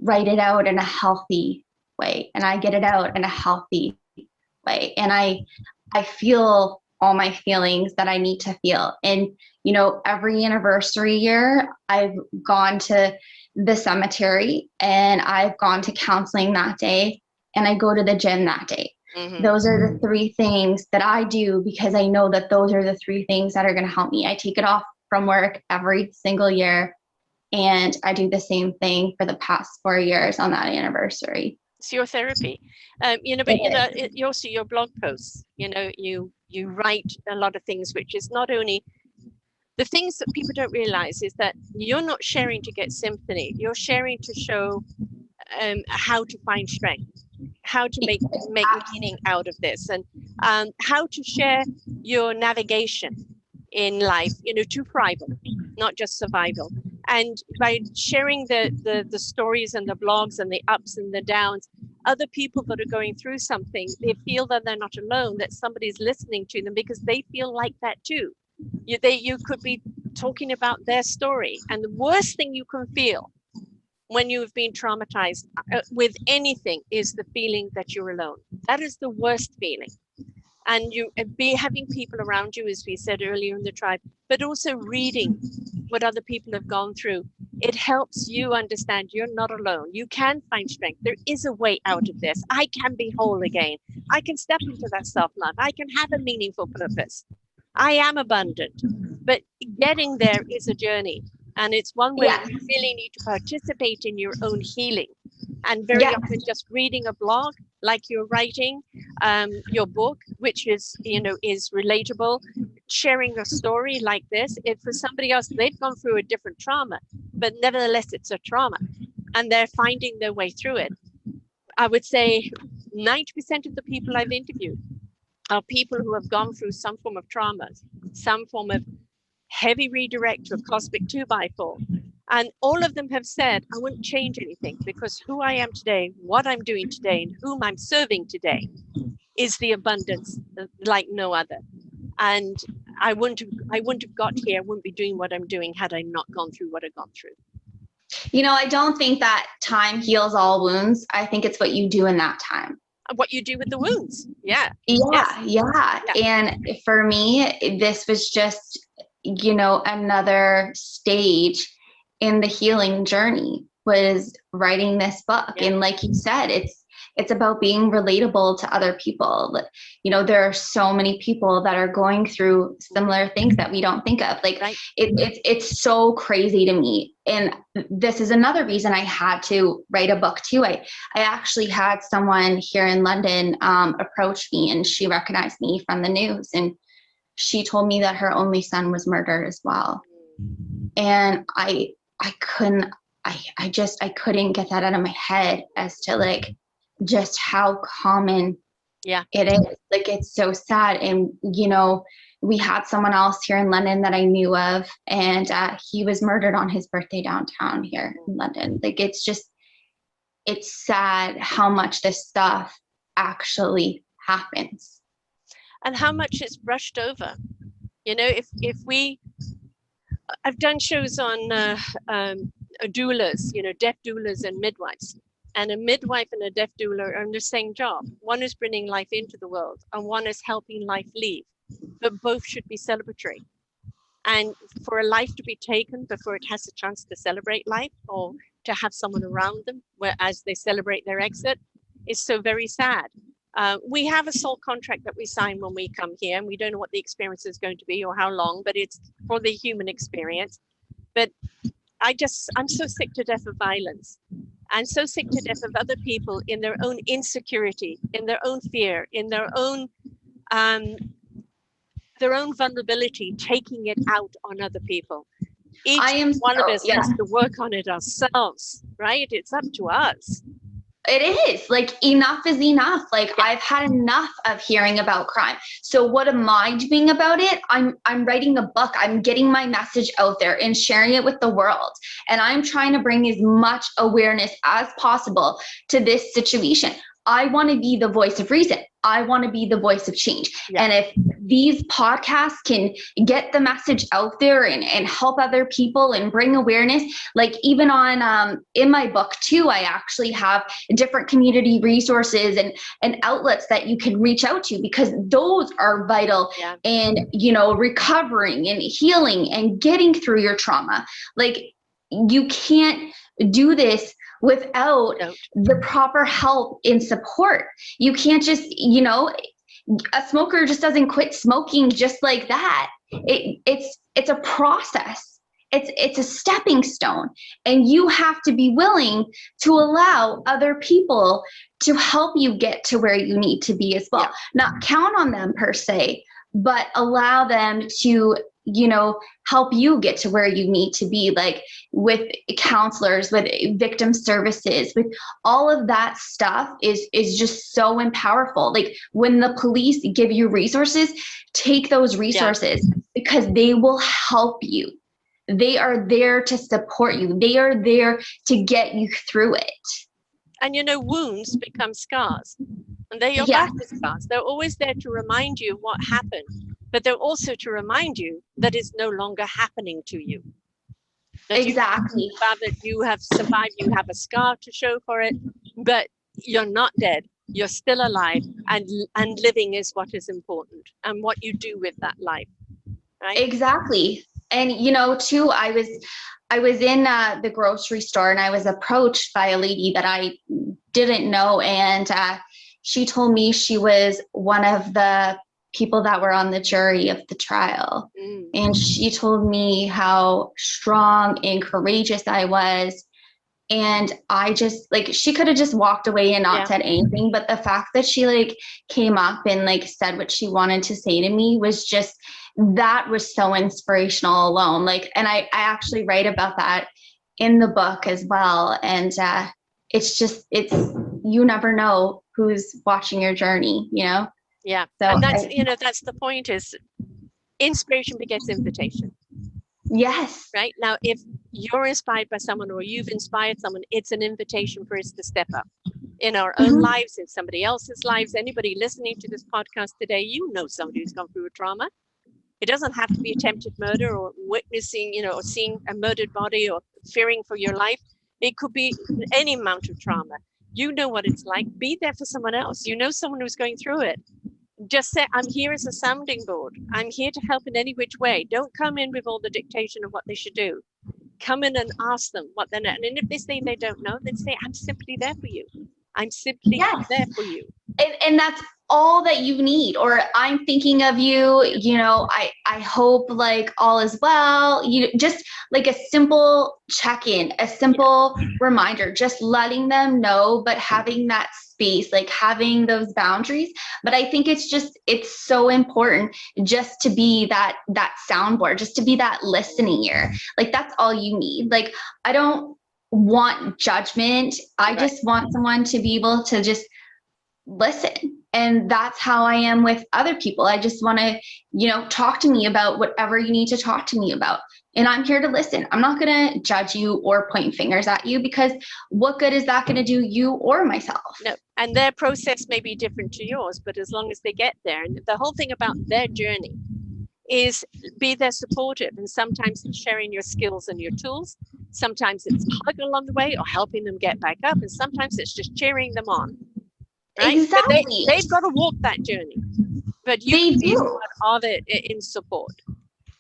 write it out in a healthy way, and I get it out in a healthy way. And I feel all my feelings that I need to feel. And, every anniversary year, I've gone to the cemetery and I've gone to counseling that day, and I go to the gym that day. Mm-hmm. Those are the three things that I do because I know that those are the three things that are going to help me. I take it off from work every single year, and I do the same thing for the past 4 years on that anniversary. It's your therapy. But you also, your blog posts, you write a lot of things, which is not only the things that people don't realize is that you're not sharing to get sympathy. You're sharing to show how to find strength, how to make meaning out of this, and how to share your navigation in life, to thrival, not just survival. And by sharing the stories and the blogs and the ups and the downs, other people that are going through something, they feel that they're not alone, that somebody's listening to them because they feel like that too. You could be talking about their story. And the worst thing you can feel when you've been traumatized with anything is the feeling that you're alone. That is the worst feeling. And you be having people around you, as we said earlier in the tribe, but also reading what other people have gone through. It helps you understand you're not alone. You can find strength. There is a way out of this. I can be whole again. I can step into that self-love. I can have a meaningful purpose. I am abundant. But getting there is a journey. And it's one where you really need to participate in your own healing. And very often just reading a blog like you're writing, your book, which is relatable, sharing a story like this, if for somebody else, they've gone through a different trauma, but nevertheless, it's a trauma and they're finding their way through it. I would say 90% of the people I've interviewed are people who have gone through some form of trauma, some form of heavy redirect or cosmic 2x4. And all of them have said, I wouldn't change anything because who I am today, what I'm doing today, and whom I'm serving today is the abundance like no other. And I wouldn't have got here, I wouldn't be doing what I'm doing had I not gone through what I've gone through. I don't think that time heals all wounds. I think it's what you do in that time. What you do with the wounds. Yeah. Yeah. And for me, this was just, another stage in the healing journey, was writing this book. Yeah. And like you said, it's about being relatable to other people. There are so many people that are going through similar things that we don't think of. Like, right. It's so crazy to me. And this is another reason I had to write a book too. I actually had someone here in London approach me, and she recognized me from the news. And she told me that her only son was murdered as well. And I couldn't get that out of my head as to like just how common it is. Like, it's so sad. And we had someone else here in London that I knew of, and he was murdered on his birthday downtown here in London. Like, it's sad how much this stuff actually happens and how much it's brushed over. If we, I've done shows on doulas, deaf doulas and midwives. And a midwife and a deaf doula are in the same job. One is bringing life into the world, and one is helping life leave. But both should be celebratory. And for a life to be taken before it has a chance to celebrate life, or to have someone around them as they celebrate their exit, is so very sad. We have a soul contract that we sign when we come here, and we don't know what the experience is going to be or how long, but it's for the human experience. But I'm so sick to death of violence. I'm so sick to death of other people in their own insecurity, in their own fear, in their own vulnerability, taking it out on other people. Each one of us has to work on it ourselves, right? It's up to us. It is like, enough is enough. Like, I've had enough of hearing about crime. So what am I doing about it? I'm writing a book. I'm getting my message out there and sharing it with the world. And I'm trying to bring as much awareness as possible to this situation. I want to be the voice of reason. I want to be the voice of change. Yeah. And if these podcasts can get the message out there and help other people and bring awareness, like even on in my book too, I actually have different community resources and outlets that you can reach out to, because those are vital in, you know, recovering and healing and getting through your trauma. Like, you can't do this without the proper help and support. You can't just, you know, a smoker just doesn't quit smoking just like that. It's a process. It's a stepping stone, and you have to be willing to allow other people to help you get to where you need to be as well. Not count on them per se, but allow them to, you know, help you get to where you need to be, like with counselors, with victim services, with all of that stuff is just so powerful. Like, when the police give you resources, take those resources because they will help you. They are there to support you. They are there to get you through it. And you know, wounds become scars, and they're your battle scars. They're always there to remind you of what happened, but they're also to remind you that it's no longer happening to you. That exactly. That you have survived, you have a scar to show for it, but you're not dead. You're still alive, and living is what is important, and what you do with that life. Right? Exactly. And, you know, too, I was in the grocery store, and I was approached by a lady that I didn't know. And she told me she was one of the people that were on the jury of the trial. And she told me how strong and courageous I was. And I just, like, she could have just walked away and not said anything. But the fact that she, like, came up and, like, said what she wanted to say to me was just, that was so inspirational alone. Like, and I actually write about that in the book as well. And it's you never know who's watching your journey, you know? Yeah. So, and that's, you know, that's the point, is inspiration begets invitation. Yes. Right? Now, if you're inspired by someone, or you've inspired someone, it's an invitation for us to step up in our own lives, in somebody else's lives. Anybody listening to this podcast today, you know somebody who's gone through a trauma. It doesn't have to be attempted murder, or witnessing, you know, or seeing a murdered body, or fearing for your life. It could be any amount of trauma. You know what it's like. Be there for someone else. You know someone who's going through it. Just say, I'm here as a sounding board. I'm here to help in any which way. Don't come in with all the dictation of what they should do. Come in and ask them what they're, and if they say they don't know, then say, I'm simply there for you. I'm simply there for you. And that's all that you need. Or, I'm thinking of you, you know, I hope, like, all is well. You just, like, a simple check-in, a simple reminder, just letting them know, but having that space, like having those boundaries. But I think it's so important just to be that soundboard, just to be that listening ear. Like, that's all you need. Like, I don't want judgment. I just want someone to be able to just listen. And that's how I am with other people. I just want to, you know, talk to me about whatever you need to talk to me about. And I'm here to listen. I'm not going to judge you or point fingers at you, because what good is that going to do you or myself? No. And their process may be different to yours, but as long as they get there, and the whole thing about their journey is be there supportive. And sometimes it's sharing your skills and your tools. Sometimes it's hugging along the way, or helping them get back up. And sometimes it's just cheering them on. Right? Exactly. But they've got to walk that journey. But you can be part of it in support.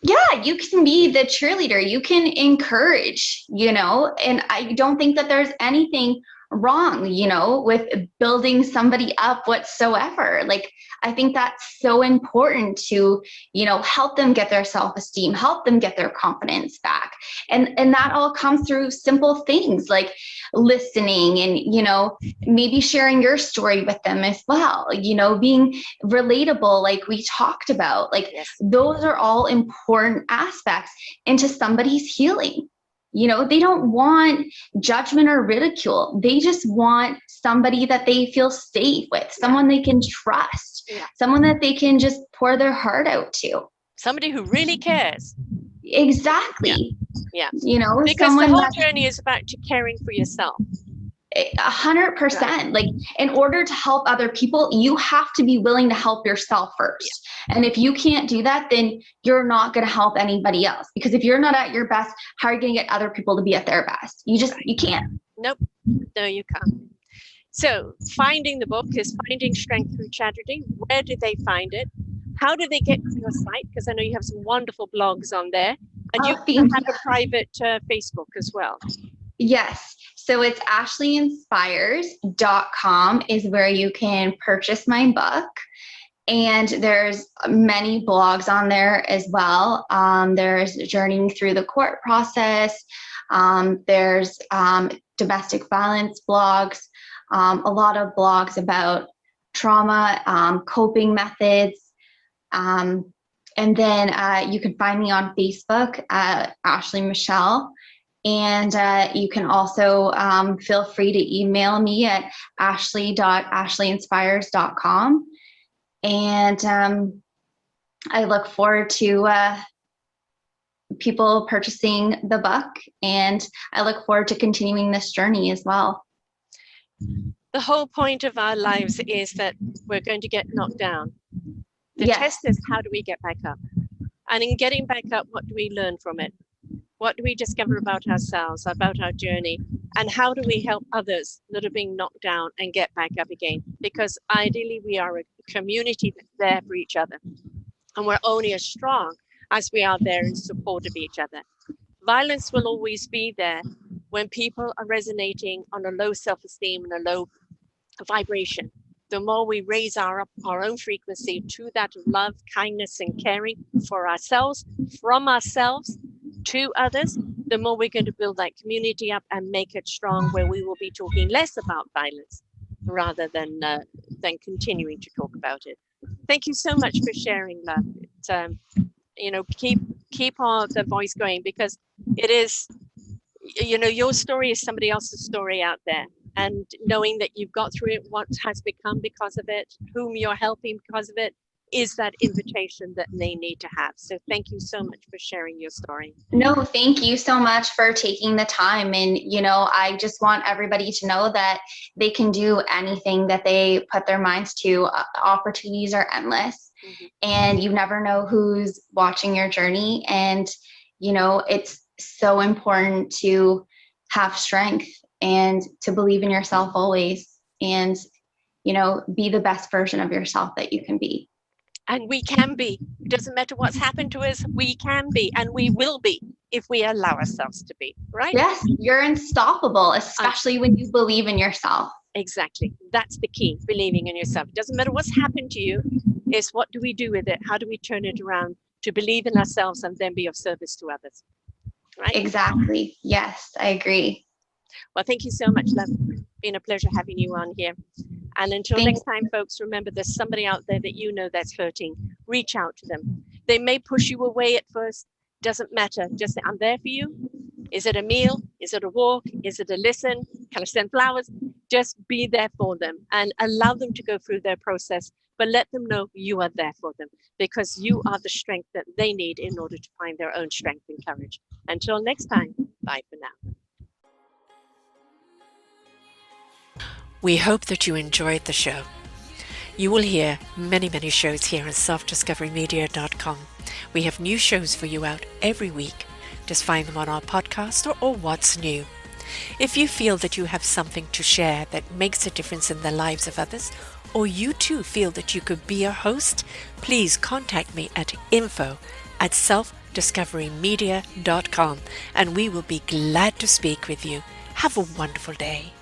Yeah, you can be the cheerleader. You can encourage, you know, and I don't think that there's anything wrong, you know, with building somebody up whatsoever. Like, I think that's so important to, you know, help them get their self-esteem, help them get their confidence back. And that all comes through simple things like listening and, you know, maybe sharing your story with them as well, you know, being relatable, like we talked about. Like, those are all important aspects into somebody's healing. They don't want judgment or ridicule. They just want somebody that they feel safe with, someone they can trust, someone that they can just pour their heart out to. Somebody who really cares. Exactly. Yeah. Because the whole journey is about caring for yourself. 100%. Right. Like, in order to help other people, you have to be willing to help yourself first. Yeah. And if you can't do that, then you're not going to help anybody else. Because if you're not at your best, how are you going to get other people to be at their best? You can't. Nope. No, you can't. So finding the book is Finding Strength Through Tragedy. Where do they find it? How do they get to your site? Because I know you have some wonderful blogs on there. And you have a private Facebook as well. Yes. So it's ashleyinspires.com is where you can purchase my book. And there's many blogs on there as well. There's journeying through the court process. There's domestic violence blogs, a lot of blogs about trauma, coping methods. And then you can find me on Facebook at Ashley Michelle. And you can also feel free to email me at ashley.ashleyinspires.com. And I look forward to people purchasing the book. And I look forward to continuing this journey as well. The whole point of our lives is that we're going to get knocked down. The test is, how do we get back up? And in getting back up, what do we learn from it? What do we discover about ourselves, about our journey? And how do we help others that are being knocked down and get back up again? Because ideally, we are a community that's there for each other. And we're only as strong as we are there in support of each other. Violence will always be there when people are resonating on a low self-esteem and a low vibration. The more we raise our own frequency to that of love, kindness, and caring for ourselves, from ourselves to others, the more we're going to build that community up and make it strong, where we will be talking less about violence rather than continuing to talk about it. Thank you so much for sharing, love. Keep the voice going, because it is, your story is somebody else's story out there. And knowing that you've got through it, what has become because of it, whom you're helping because of it, is that invitation that they need to have. So thank you so much for sharing your story. No, thank you so much for taking the time. And, I just want everybody to know that they can do anything that they put their minds to. Opportunities are endless. Mm-hmm. And you never know who's watching your journey. And, it's so important to have strength and to believe in yourself always, and, be the best version of yourself that you can be. And we can be. It doesn't matter what's happened to us. We can be, and we will be, if we allow ourselves to be, right? Yes, you're unstoppable, especially when you believe in yourself. Exactly. That's the key, believing in yourself. It doesn't matter what's happened to you. It's what do we do with it? How do we turn it around to believe in ourselves and then be of service to others? Right? Exactly. Yes, I agree. Well, thank you so much, love. It's been a pleasure having you on here. And until next time, folks, remember there's somebody out there that that's hurting. Reach out to them. They may push you away at first. Doesn't matter. Just say, I'm there for you. Is it a meal? Is it a walk? Is it a listen? Can I send flowers? Just be there for them and allow them to go through their process. But let them know you are there for them, because you are the strength that they need in order to find their own strength and courage. Until next time, bye for now. We hope that you enjoyed the show. You will hear many, many shows here on selfdiscoverymedia.com. We have new shows for you out every week. Just find them on our podcast or What's New. If you feel that you have something to share that makes a difference in the lives of others, or you too feel that you could be a host, please contact me at info@selfdiscoverymedia.com, and we will be glad to speak with you. Have a wonderful day.